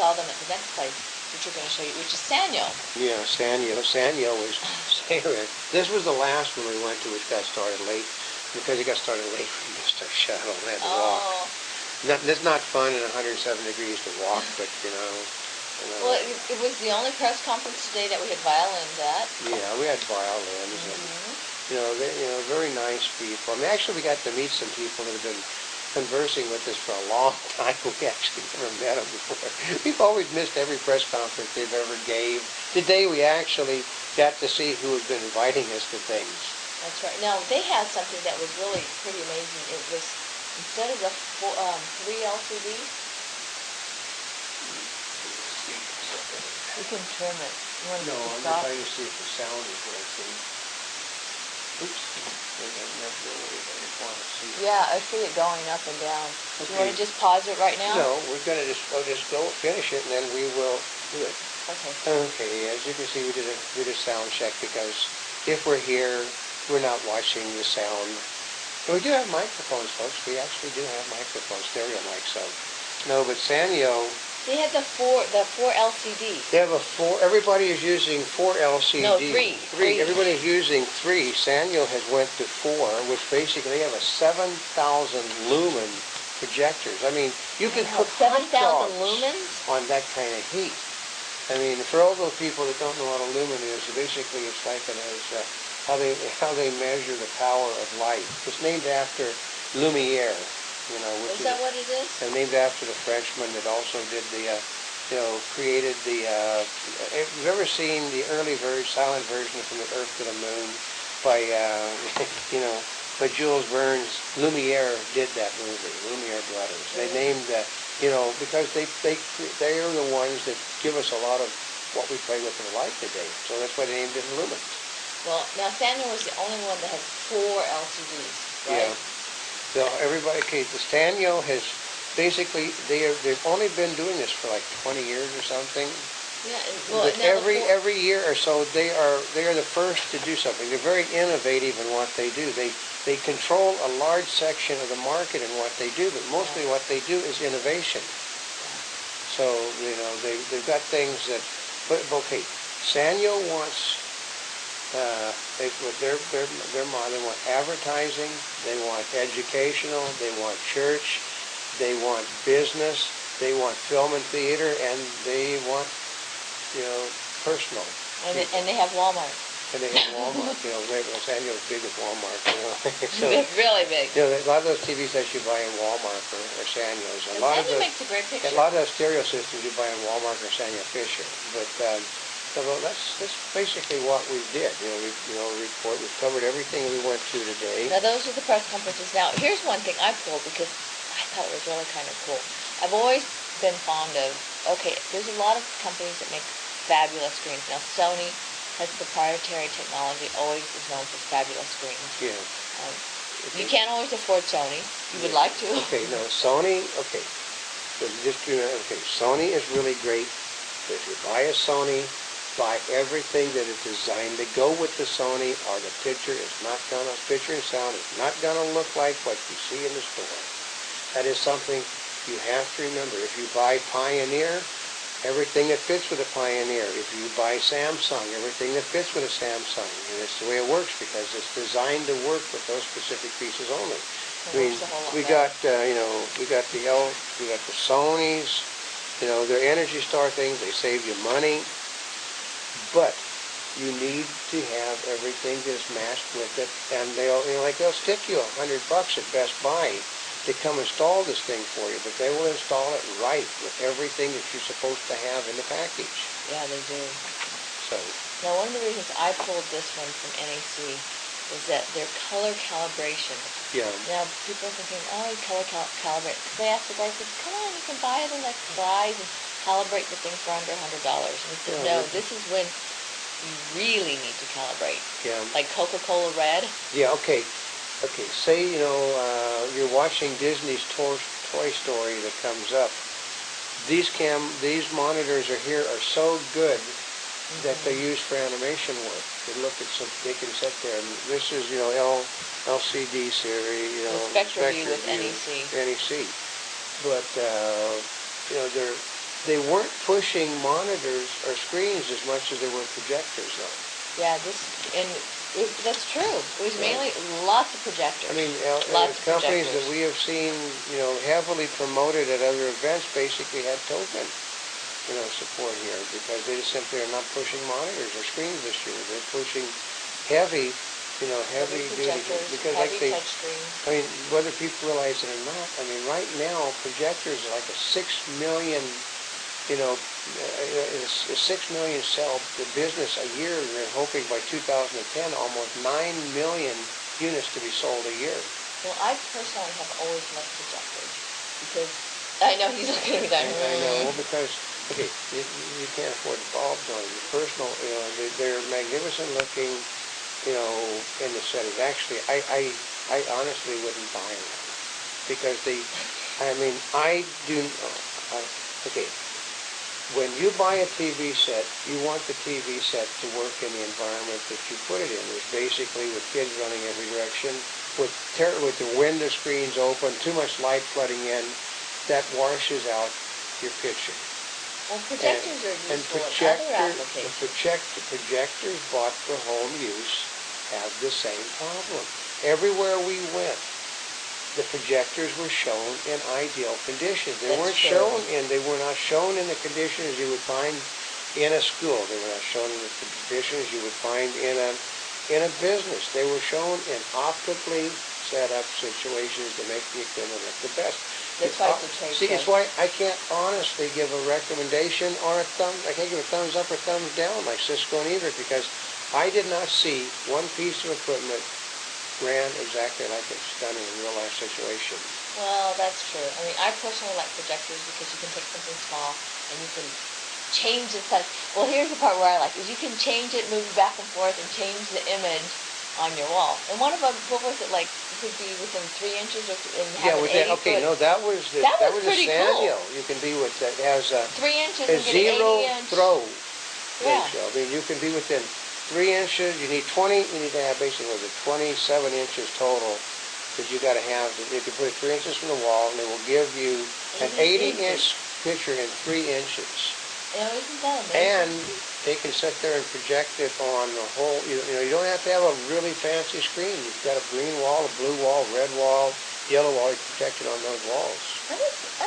saw them at the next place that you're going to show you, which is Sanyo. Yeah, Sanyo. Sanyo was, this was the last one we went to, which got started late. Because it got started late, we missed our shuttle and had to walk. It's not fun in 107 degrees to walk, but Well, it was the only press conference today that we had violins at. Yeah, we had violins, and very nice people. I mean, actually, we got to meet some people that have been conversing with us for a long time. We actually never met them before. We've always missed every press conference they've ever gave. Today, we actually got to see who had been inviting us to things. That's right. Now, they had something that was really pretty amazing. It was, instead of the 3 LCDs, you can trim it. No, I'm trying to see if the sound is working. Oops. Yeah, I see it going up and down. Okay. Do you want to just pause it right now? No, we're going to I'll just go finish it, and then we will do it. Okay. Okay, as you can see, we did a sound check, because if we're here, we're not watching the sound. And we do have microphones, folks. We actually do have microphones, stereo mics. So, no, but Sanyo. They had the four LCDs. They have everybody is using 4 LCDs. No, 3. 3. Everybody's using 3. Sanyo has went to 4, which basically they have a 7,000 lumen projectors. I mean, you can cook 7,000 lumens on that kind of heat. I mean, for all those people that don't know what a lumen is, basically it's like how they measure the power of light. It's named after Lumiere. Which is that what it is? Named after the Frenchman that also did created the, have you ever seen the early silent version of From the Earth to the Moon by, by Jules Verne's? Lumiere did that movie, Lumiere Brothers. They named that, because they are the ones that give us a lot of what we play with in life today. So that's why they named it lumens. Well, now Sanyo was the only one that had 4 LCDs, right? Yeah. So everybody, the Sanyo has basically, they've only been doing this for like 20 years or something. Yeah, well, but every year or so, they are the first to do something. They're very innovative in what they do. They control a large section of the market in what they do, but mostly what they do is innovation. So they've got things that, but okay, Sanyo wants. With their model, they want advertising, they want educational, they want church, they want business, they want film and theater, and they want, personal. And they have Walmart. And they have Walmart. Sanyo's big with Walmart. So, it's really big. A lot of those TV sets you buy in Walmart are Sanyo's. Sanyo makes a great picture. A lot of those stereo systems you buy in Walmart are Sanyo Fisher, but. So that's basically what we did. We've covered everything we went to today. Now those are the press conferences. Now here's one thing I pulled because I thought it was really kind of cool. I've always been fond of. Okay, there's a lot of companies that make fabulous screens. Now Sony has proprietary technology. Always is known for fabulous screens. Yeah. You can't always afford Sony. You would like to. Okay. No, Sony. Okay. So Sony is really great. If you buy a Sony. Buy everything that is designed to go with the Sony, or the picture and sound is not going to look like what you see in the store. That is something you have to remember. If you buy Pioneer, everything that fits with a Pioneer. If you buy Samsung, everything that fits with a Samsung. And it's the way it works, because it's designed to work with those specific pieces only. We got the Sonys, their Energy Star things, they save you money. But you need to have everything that's matched with it, and they'll stick you $100 at Best Buy to come install this thing for you, but they will install it right with everything that you're supposed to have in the package. Yeah, they do. So now, one of the reasons I pulled this one from NAC is that their color calibration. Yeah. Now, people are thinking, you color calibrate. Because I asked the guy, I said, come on, you can buy the next size and calibrate the thing for under $100. And he said, no, this is when you really need to calibrate. Yeah. Like Coca-Cola Red. Yeah, okay. Okay, say, you're watching Disney's Toy Story that comes up. These monitors are so good that they use for animation work. They can sit there. And this is, LCD series, Spectrum View with NEC. NEC. But, they weren't pushing monitors or screens as much as they were projectors, though. Yeah, that's true. It was mainly lots of projectors. I mean, lots of companies projectors. that we have seen, heavily promoted at other events basically had token, support here because they just simply are not pushing monitors or screens this year. They're pushing heavy duty projectors, because heavy touch screens. I mean, whether people realize it or not, I mean, right now projectors are like a 6 million, a 6 million sell the business a year. They're hoping by 2010 almost 9 million units to be sold a year. Well, I personally have always loved projectors because I know he's looking at me like, I know, well, because, okay, you can't afford bulbs on your personal, they're magnificent looking, in the settings. Actually, I honestly wouldn't buy them because I do, okay, when you buy a TV set, you want the TV set to work in the environment that you put it in, which basically with kids running every direction, with the window screens open, too much light flooding in, that washes out your picture. well, projectors are useful in other applications. The projectors bought for home use have the same problem. Everywhere we went, the projectors were shown in ideal conditions. They were not shown in the conditions you would find in a school. They were not shown in the conditions you would find in a business. They were shown in optically set up situations to make the equipment look the best. That's why it's a trade show. It's why I can't honestly give a recommendation or I can't give a thumbs up or thumbs down like Cisco and Everett because I did not see one piece of equipment ran exactly like it's done in a real life situation. Well, that's true. I mean, I personally like projectors because you can take something small and you can change the size. Well, here's the part where I like is you can change it, move back and forth, and change the image on your wall. And one of them, what was it like? You could be within 3 inches of and have an 80 okay, foot. no, that was a sand hill. You can be with that has 3 inches a and get zero 80 inch. throw Yeah. ratio. I mean, you can be within 3 inches. You need 20. You need to have basically 27 inches total. Because you got to have. You can put it 3 inches from the wall, and they will give you an 80-inch picture in 3 inches. Isn't that amazing? And they can sit there and project it on the whole. You don't have to have a really fancy screen. You've got a green wall, a blue wall, red wall, yellow wall. You can project it on those walls. I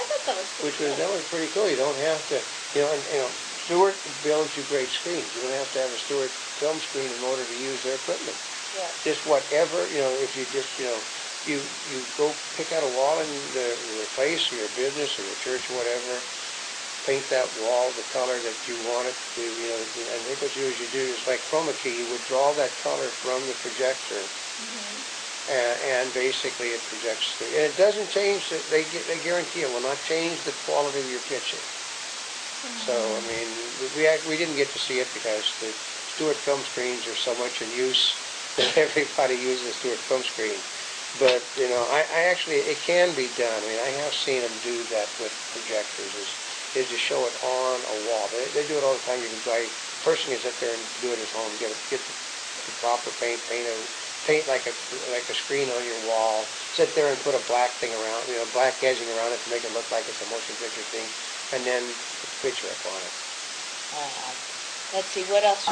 thought that was pretty cool. That was pretty cool. You don't have to. Stewart builds you great screens. You don't have to have a Stewart film screen in order to use their equipment. Yeah. Just whatever. If you just you go pick out a wall in your place or your business or your church or whatever. Paint that wall the color that you want it to, and I think what you do is like chroma key, you would draw that color from the projector, and basically it projects through. And it doesn't change, they guarantee it will not change the quality of your picture. So, I mean, we didn't get to see it because the Stewart film screens are so much in use that everybody uses Stewart film screen. But, I actually, it can be done. I mean, I have seen them do that with projectors. Is to show it on a wall. They do it all the time. You can try. Person can sit there and do it at home. Get the proper paint like a screen on your wall. Sit there and put a black thing around, black edging around it to make it look like it's a motion picture thing, and then put the picture up on it. Let's see what else.